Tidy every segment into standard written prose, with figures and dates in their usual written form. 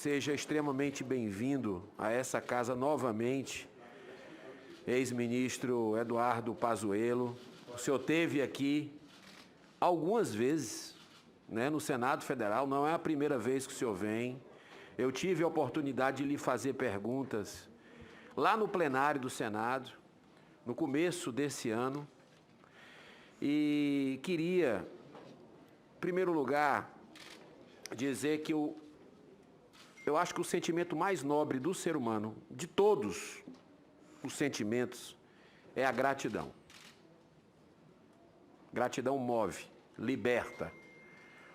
seja extremamente bem-vindo a essa casa novamente, ex-ministro Eduardo Pazuello. O senhor esteve aqui algumas vezes, né, no Senado Federal, não é a primeira vez que o senhor vem. Eu tive a oportunidade de lhe fazer perguntas lá no plenário do Senado, no começo desse ano, e queria, em primeiro lugar, dizer que eu acho que o sentimento mais nobre do ser humano, de todos os sentimentos, é a gratidão. Gratidão move, liberta.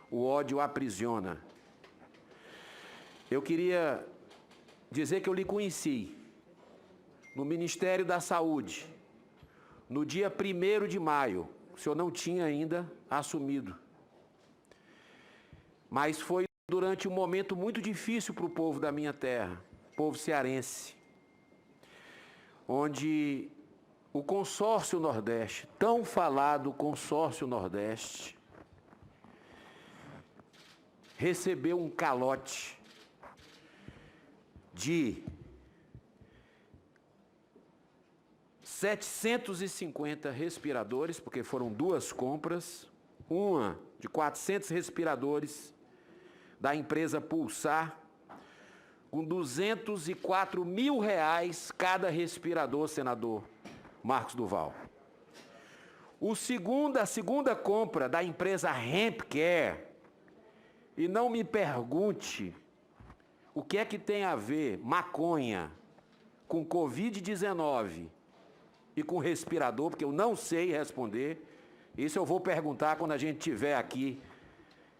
O ódio aprisiona. Eu queria dizer que eu lhe conheci no Ministério da Saúde, no dia 1º de maio. O senhor não tinha ainda assumido. Mas foi durante um momento muito difícil para o povo da minha terra, povo cearense, onde o Consórcio Nordeste, tão falado Consórcio Nordeste, recebeu um calote de 750 respiradores, porque foram 2 compras, uma de 400 respiradores da empresa Pulsar, com R$204 mil cada respirador, senador Marcos Duval. A segunda compra da empresa Hempcare, e não me pergunte o que é que tem a ver maconha com Covid-19 e com respirador, porque eu não sei responder. Isso eu vou perguntar quando a gente estiver aqui,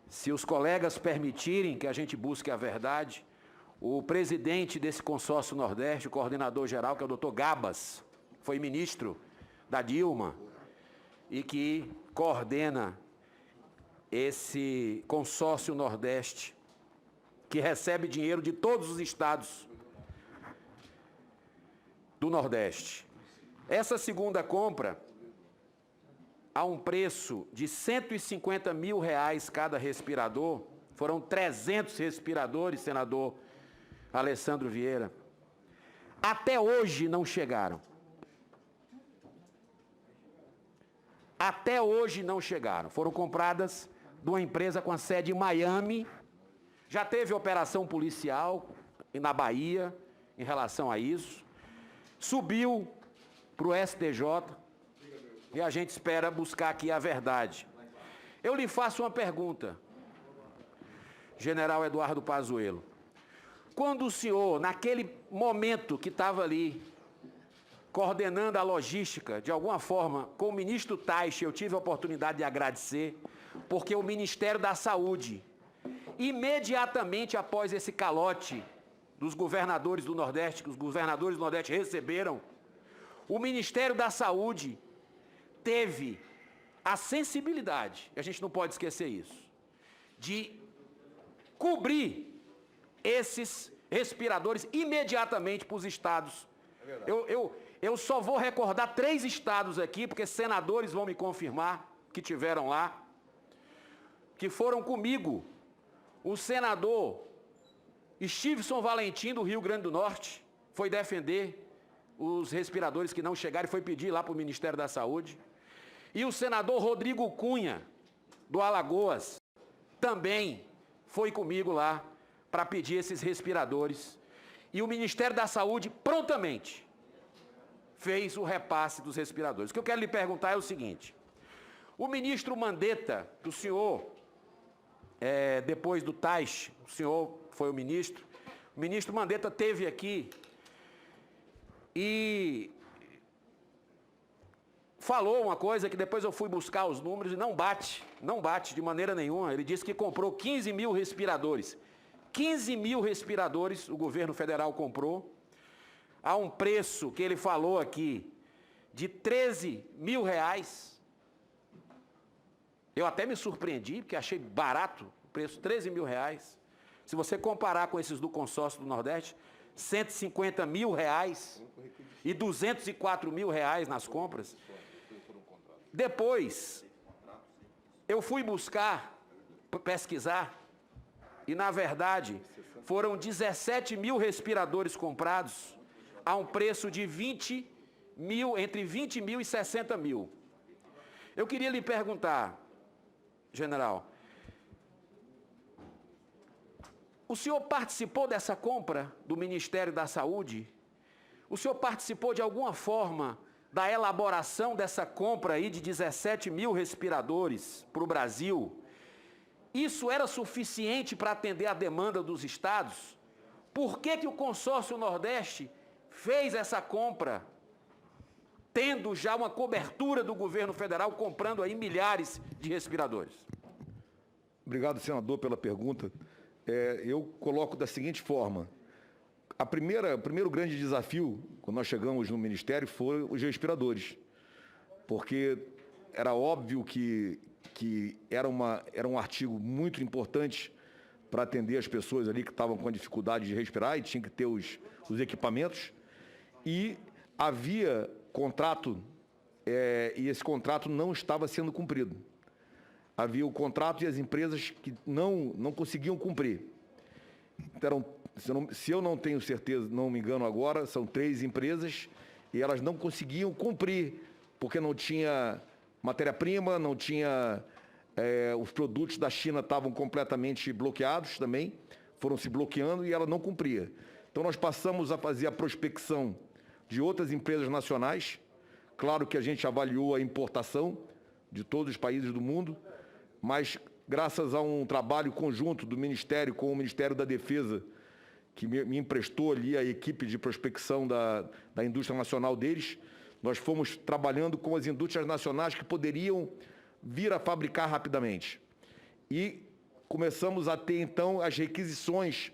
se os colegas permitirem que a gente busque a verdade. O presidente desse consórcio Nordeste, o coordenador geral, que é o doutor Gabas, foi ministro da Dilma e que coordena esse consórcio Nordeste, que recebe dinheiro de todos os estados do Nordeste. Essa segunda compra, a um preço de R$150 mil cada respirador, foram 300 respiradores, senador Alessandro Vieira. Até hoje não chegaram. Até hoje não chegaram. Foram compradas de uma empresa com a sede em Miami. Já teve operação policial na Bahia em relação a isso. Subiu para o STJ e a gente espera buscar aqui a verdade. Eu lhe faço uma pergunta, General Eduardo Pazuello. Quando o senhor, naquele momento que estava ali, coordenando a logística, de alguma forma, com o ministro Taixe, eu tive a oportunidade de agradecer, porque o Ministério da Saúde, imediatamente após esse calote dos governadores do Nordeste, que os governadores do Nordeste receberam, o Ministério da Saúde teve a sensibilidade, e a gente não pode esquecer isso, de cobrir esses respiradores imediatamente para os estados. Eu só vou recordar 3 estados aqui, porque senadores vão me confirmar que tiveram lá, que foram comigo. O senador Stevenson Valentim, do Rio Grande do Norte, foi defender os respiradores que não chegaram e foi pedir lá para o Ministério da Saúde. E o senador Rodrigo Cunha, do Alagoas, também foi comigo lá para pedir esses respiradores. E o Ministério da Saúde prontamente fez o repasse dos respiradores. O que eu quero lhe perguntar é o seguinte: o ministro Mandetta, do senhor, depois do Taixe, o senhor foi o ministro Mandetta esteve aqui e falou uma coisa que depois eu fui buscar os números e não bate de maneira nenhuma. Ele disse que comprou 15 mil respiradores. 15 mil respiradores o governo federal comprou, a um preço que ele falou aqui de R$13 mil. Eu até me surpreendi, porque achei barato o preço, R$13 mil. Se você comparar com esses do consórcio do Nordeste, R$150 mil e R$204 mil nas compras. Depois, eu fui pesquisar, e na verdade, foram 17 mil respiradores comprados a um preço de entre 20 mil e 60 mil. Eu queria lhe perguntar, general, o senhor participou dessa compra do Ministério da Saúde? O senhor participou de alguma forma da elaboração dessa compra aí de 17 mil respiradores para o Brasil? Isso era suficiente para atender a demanda dos estados? Por que o Consórcio Nordeste fez essa compra, tendo já uma cobertura do governo federal comprando aí milhares de respiradores? Obrigado, senador, pela pergunta. Eu coloco da seguinte forma: o primeiro grande desafio, quando nós chegamos no Ministério, foi os respiradores, porque era óbvio que era um artigo muito importante para atender as pessoas ali que estavam com dificuldade de respirar e tinha que ter os equipamentos, e havia contrato, e esse contrato não estava sendo cumprido. Havia o contrato e as empresas que não conseguiam cumprir. Se eu não tenho certeza, não me engano agora, são 3 empresas e elas não conseguiam cumprir, porque não tinha matéria-prima, não tinha... os produtos da China estavam completamente bloqueados também, foram se bloqueando e ela não cumpria. Então nós passamos a fazer a prospecção de outras empresas nacionais. Claro que a gente avaliou a importação de todos os países do mundo, mas graças a um trabalho conjunto do Ministério com o Ministério da Defesa, que me emprestou ali a equipe de prospecção da indústria nacional deles, nós fomos trabalhando com as indústrias nacionais que poderiam vir a fabricar rapidamente. E começamos a ter, então, as requisições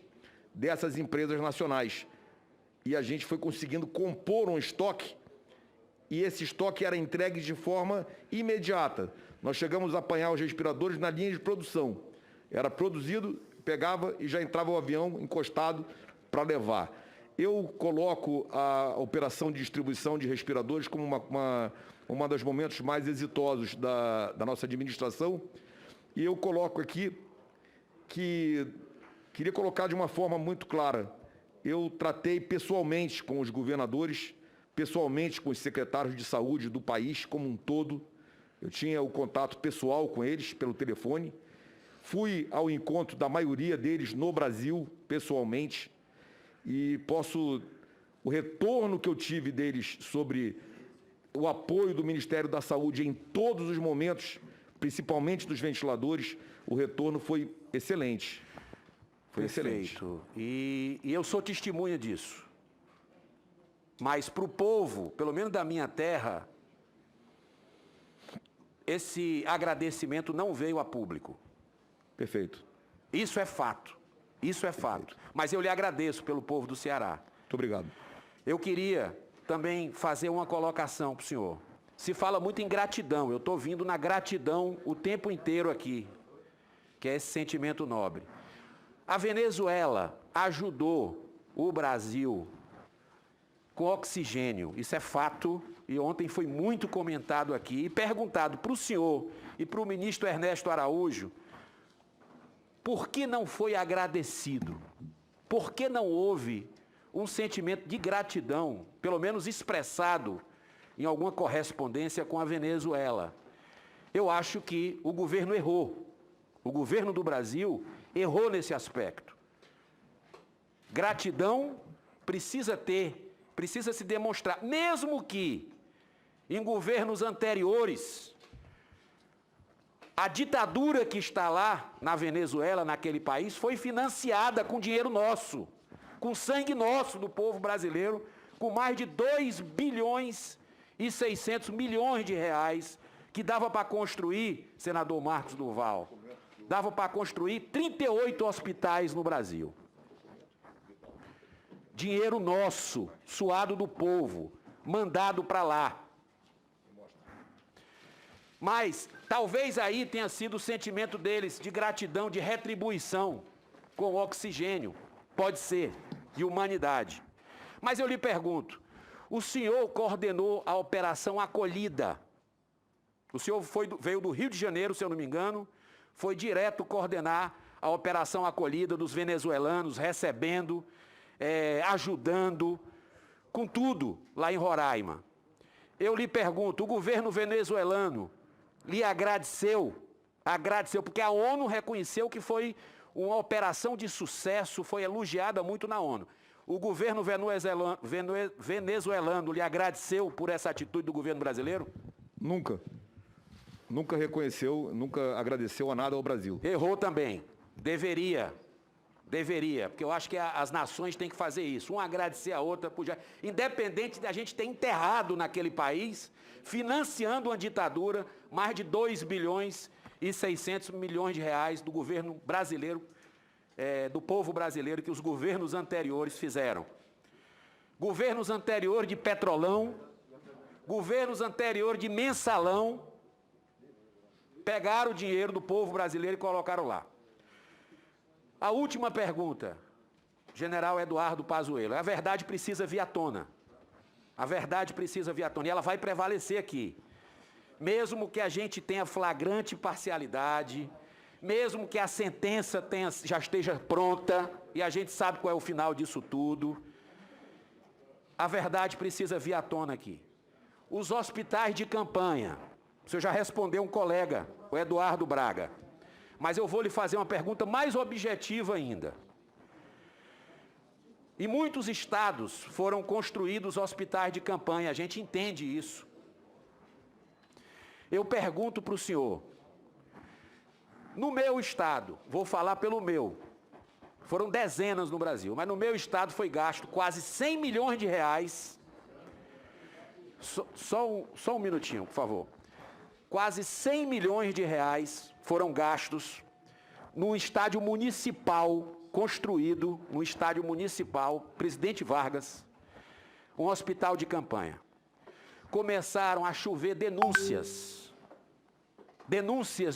dessas empresas nacionais. E a gente foi conseguindo compor um estoque, e esse estoque era entregue de forma imediata. Nós chegamos a apanhar os respiradores na linha de produção. Era produzido, pegava e já entrava o avião encostado para levar. Eu coloco a operação de distribuição de respiradores como uma dos momentos mais exitosos da nossa administração, e eu coloco aqui que queria colocar de uma forma muito clara. Eu tratei pessoalmente com os governadores, pessoalmente com os secretários de saúde do país como um todo. Eu tinha o contato pessoal com eles pelo telefone. Fui ao encontro da maioria deles no Brasil, pessoalmente, e o retorno que eu tive deles sobre o apoio do Ministério da Saúde em todos os momentos, principalmente dos ventiladores, o retorno foi excelente. Foi excelente. E eu sou testemunha disso. Mas para o povo, pelo menos da minha terra, esse agradecimento não veio a público. Perfeito. Isso é fato. Isso é fato. Mas eu lhe agradeço pelo povo do Ceará. Muito obrigado. Eu queria também fazer uma colocação para o senhor. Se fala muito em gratidão. Eu estou vindo na gratidão o tempo inteiro aqui, que é esse sentimento nobre. A Venezuela ajudou o Brasil com oxigênio. Isso é fato. E ontem foi muito comentado aqui e perguntado para o senhor e para o ministro Ernesto Araújo por que não foi agradecido, por que não houve um sentimento de gratidão, pelo menos expressado em alguma correspondência com a Venezuela. Eu acho que o governo errou, o governo do Brasil errou nesse aspecto. Gratidão precisa se demonstrar, mesmo que em governos anteriores, a ditadura que está lá na Venezuela, naquele país, foi financiada com dinheiro nosso, com sangue nosso do povo brasileiro, com mais de 2 bilhões e 600 milhões de reais, que dava para construir, senador Marcos Duval, dava para construir 38 hospitais no Brasil. Dinheiro nosso, suado do povo, mandado para lá. Mas talvez aí tenha sido o sentimento deles de gratidão, de retribuição com oxigênio, pode ser, de humanidade. Mas eu lhe pergunto, o senhor coordenou a Operação Acolhida. O senhor veio do Rio de Janeiro, se eu não me engano, foi direto coordenar a Operação Acolhida dos venezuelanos, recebendo, ajudando, com tudo lá em Roraima. Eu lhe pergunto, o governo venezuelano lhe agradeceu, porque a ONU reconheceu que foi uma operação de sucesso, foi elogiada muito na ONU. O governo venezuelano lhe agradeceu por essa atitude do governo brasileiro? Nunca. Nunca reconheceu, nunca agradeceu a nada ao Brasil. Errou também. Deveria, porque eu acho que as nações têm que fazer isso, uma agradecer a outra, independente de a gente ter enterrado naquele país, financiando uma ditadura, mais de 2 bilhões e 600 milhões de reais do governo brasileiro, do povo brasileiro, que os governos anteriores fizeram. Governos anteriores de Petrolão, governos anteriores de Mensalão, pegaram o dinheiro do povo brasileiro e colocaram lá. A última pergunta, general Eduardo Pazuello. A verdade precisa vir à tona. A verdade precisa vir à tona. E ela vai prevalecer aqui. Mesmo que a gente tenha flagrante parcialidade, mesmo que a sentença já esteja pronta, e a gente sabe qual é o final disso tudo, a verdade precisa vir à tona aqui. Os hospitais de campanha, o senhor já respondeu um colega, o Eduardo Braga. Mas eu vou lhe fazer uma pergunta mais objetiva ainda. Em muitos estados foram construídos hospitais de campanha, a gente entende isso. Eu pergunto para o senhor, no meu estado, vou falar pelo meu, foram dezenas no Brasil, mas no meu estado foi gasto quase 100 milhões de reais, só um minutinho, por favor. Quase 100 milhões de reais foram gastos num estádio municipal, construído no estádio municipal, Presidente Vargas, um hospital de campanha. Começaram a chover denúncias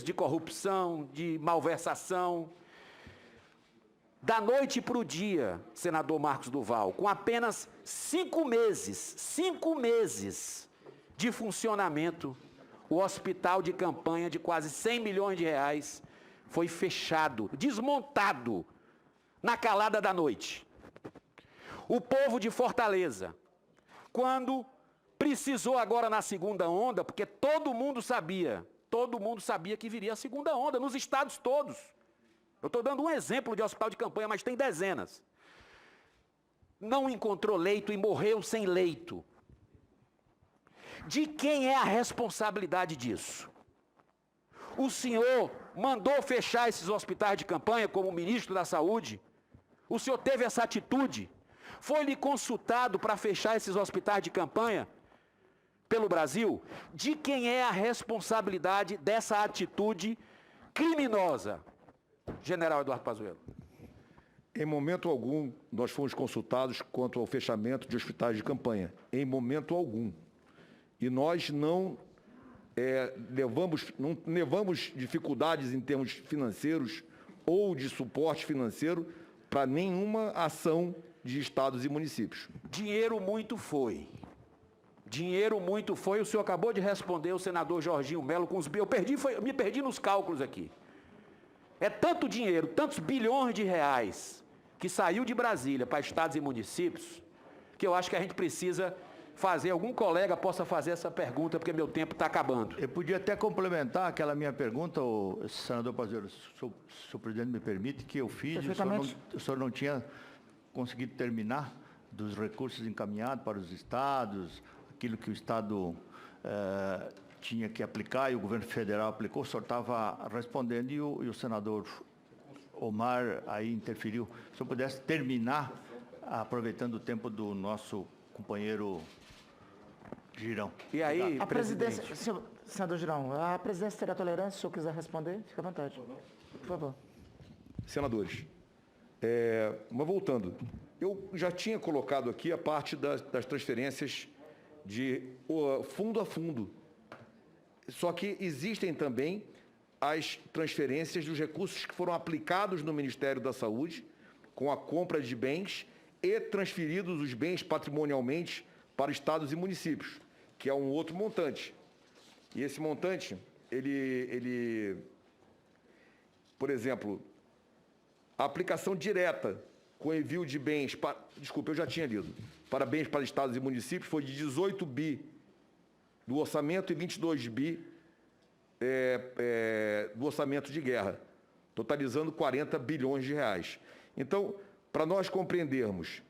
de corrupção, de malversação. Da noite para o dia, senador Marcos Duval, com apenas 5 meses de funcionamento, o hospital de campanha de quase 100 milhões de reais foi fechado, desmontado, na calada da noite. O povo de Fortaleza, quando precisou agora na segunda onda, porque todo mundo sabia que viria a segunda onda, nos estados todos. Eu estou dando um exemplo de hospital de campanha, mas tem dezenas. Não encontrou leito e morreu sem leito. De quem é a responsabilidade disso? O senhor mandou fechar esses hospitais de campanha como ministro da Saúde? O senhor teve essa atitude? Foi-lhe consultado para fechar esses hospitais de campanha pelo Brasil? De quem é a responsabilidade dessa atitude criminosa, general Eduardo Pazuello? Em momento algum, nós fomos consultados quanto ao fechamento de hospitais de campanha. Em momento algum. E nós não levamos dificuldades em termos financeiros ou de suporte financeiro para nenhuma ação de estados e municípios. Dinheiro muito foi. Dinheiro muito foi. O senhor acabou de responder o senador Jorginho Melo com os... Eu me perdi nos cálculos aqui. É tanto dinheiro, tantos bilhões de reais que saiu de Brasília para estados e municípios, que eu acho que a gente precisa fazer, algum colega possa fazer essa pergunta, porque meu tempo está acabando. Eu podia até complementar aquela minha pergunta, senador Pazuello, se o presidente me permite, que eu fiz, o senhor não tinha conseguido terminar dos recursos encaminhados para os estados, aquilo que o estado tinha que aplicar e o governo federal aplicou, o senhor estava respondendo e o senador Omar aí interferiu. Se o senhor pudesse terminar, aproveitando o tempo do nosso companheiro Girão. E aí, a presidência, senador Girão, a presidência terá tolerância, se o senhor quiser responder, fique à vontade. Por favor. Senadores, mas voltando, eu já tinha colocado aqui a parte das transferências de fundo a fundo. Só que existem também as transferências dos recursos que foram aplicados no Ministério da Saúde, com a compra de bens e transferidos os bens patrimonialmente para estados e municípios, que é um outro montante. E esse montante, por exemplo, A aplicação direta com envio de bens, desculpa, eu já tinha lido, para bens para estados e municípios foi de 18 bi do orçamento e 22 bi do orçamento de guerra, totalizando 40 bilhões de reais. Então, para nós compreendermos,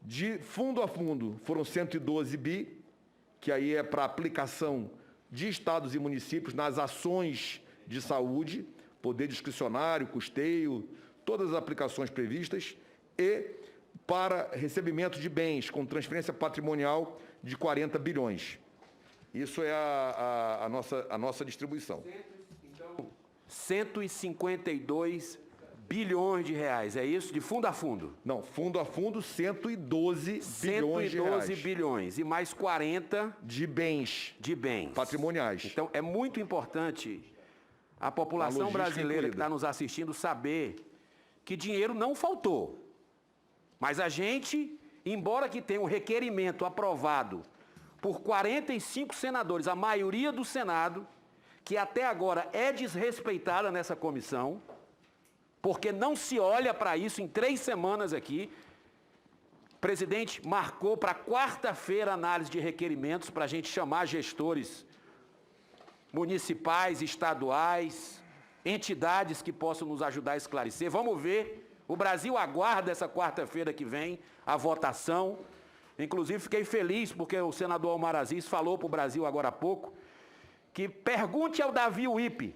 de fundo a fundo foram 112 bi, que aí é para aplicação de estados e municípios nas ações de saúde, poder discricionário, custeio, todas as aplicações previstas, e para recebimento de bens com transferência patrimonial de 40 bilhões. Isso é a nossa distribuição. Então, 152 bilhões de reais, é isso? De fundo a fundo? Não, fundo a fundo, 112 bilhões de reais. 112 bilhões e mais 40 de bens patrimoniais. Então, é muito importante a população brasileira que está nos assistindo saber que dinheiro não faltou. Mas a gente, embora que tenha um requerimento aprovado por 45 senadores, a maioria do Senado, que até agora é desrespeitada nessa comissão, porque não se olha para isso em 3 semanas aqui. O presidente marcou para quarta-feira a análise de requerimentos para a gente chamar gestores municipais, estaduais, entidades que possam nos ajudar a esclarecer. Vamos ver. O Brasil aguarda essa quarta-feira que vem a votação. Inclusive, fiquei feliz porque o senador Omar Aziz falou para o Brasil agora há pouco que pergunte ao Davi Uípe.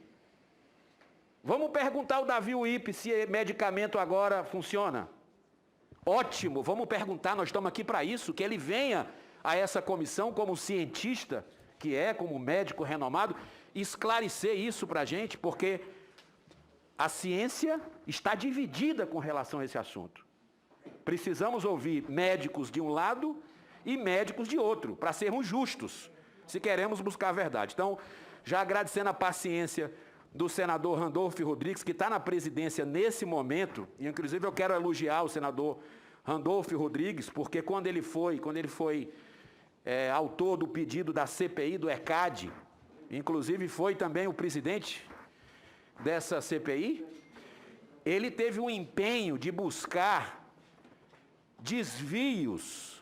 Vamos perguntar ao Davi Uípe se medicamento agora funciona. Ótimo, vamos perguntar, nós estamos aqui para isso, que ele venha a essa comissão como cientista, que é, como médico renomado, esclarecer isso para a gente, porque a ciência está dividida com relação a esse assunto. Precisamos ouvir médicos de um lado e médicos de outro, para sermos justos, se queremos buscar a verdade. Então, já agradecendo a paciência do senador Randolfo Rodrigues, que está na presidência nesse momento, e inclusive eu quero elogiar o senador Randolfo Rodrigues, porque quando ele foi autor do pedido da CPI do ECAD, inclusive foi também o presidente dessa CPI, ele teve um empenho de buscar desvios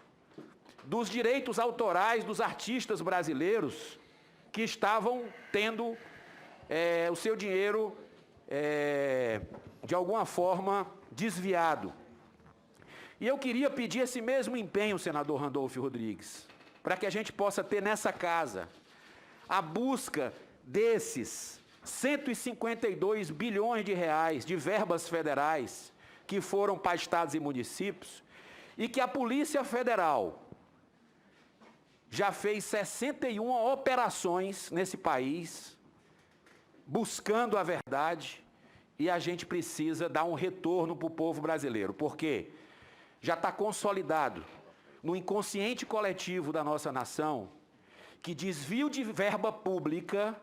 dos direitos autorais dos artistas brasileiros que estavam tendo o seu dinheiro, de alguma forma, desviado. E eu queria pedir esse mesmo empenho, senador Randolfo Rodrigues, para que a gente possa ter nessa casa a busca desses 152 bilhões de reais de verbas federais que foram para estados e municípios, e que a Polícia Federal já fez 61 operações nesse país, buscando a verdade, e a gente precisa dar um retorno para o povo brasileiro, porque já está consolidado no inconsciente coletivo da nossa nação que desvio de verba pública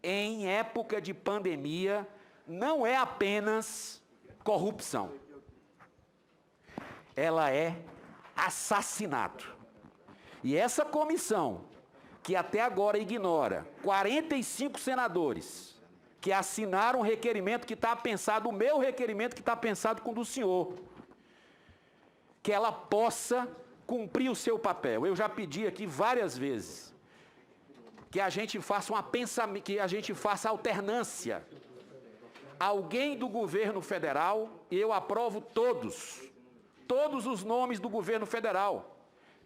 em época de pandemia não é apenas corrupção. Ela é assassinato. E essa comissão, que até agora ignora 45 senadores que assinaram um requerimento que está pensado, o meu requerimento que está pensado com o do senhor, que ela possa cumprir o seu papel. Eu já pedi aqui várias vezes que a gente faça que a gente faça alternância. Alguém do governo federal, e eu aprovo todos os nomes do governo federal,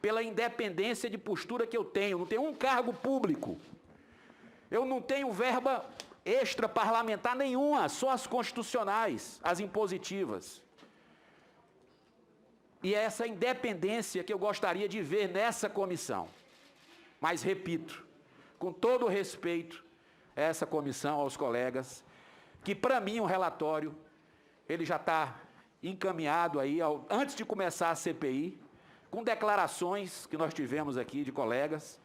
pela independência de postura que eu tenho. Não tenho um cargo público. Eu não tenho verba extra parlamentar nenhuma, só as constitucionais, as impositivas. E é essa independência que eu gostaria de ver nessa comissão. Mas, repito, com todo o respeito a essa comissão, aos colegas, que para mim o relatório, ele já está encaminhado aí, antes de começar a CPI, com declarações que nós tivemos aqui de colegas,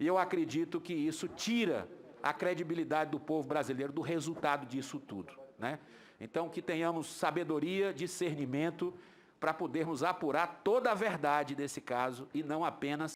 e eu acredito que isso tira a credibilidade do povo brasileiro do resultado disso tudo, né? Então, que tenhamos sabedoria, discernimento, para podermos apurar toda a verdade desse caso e não apenas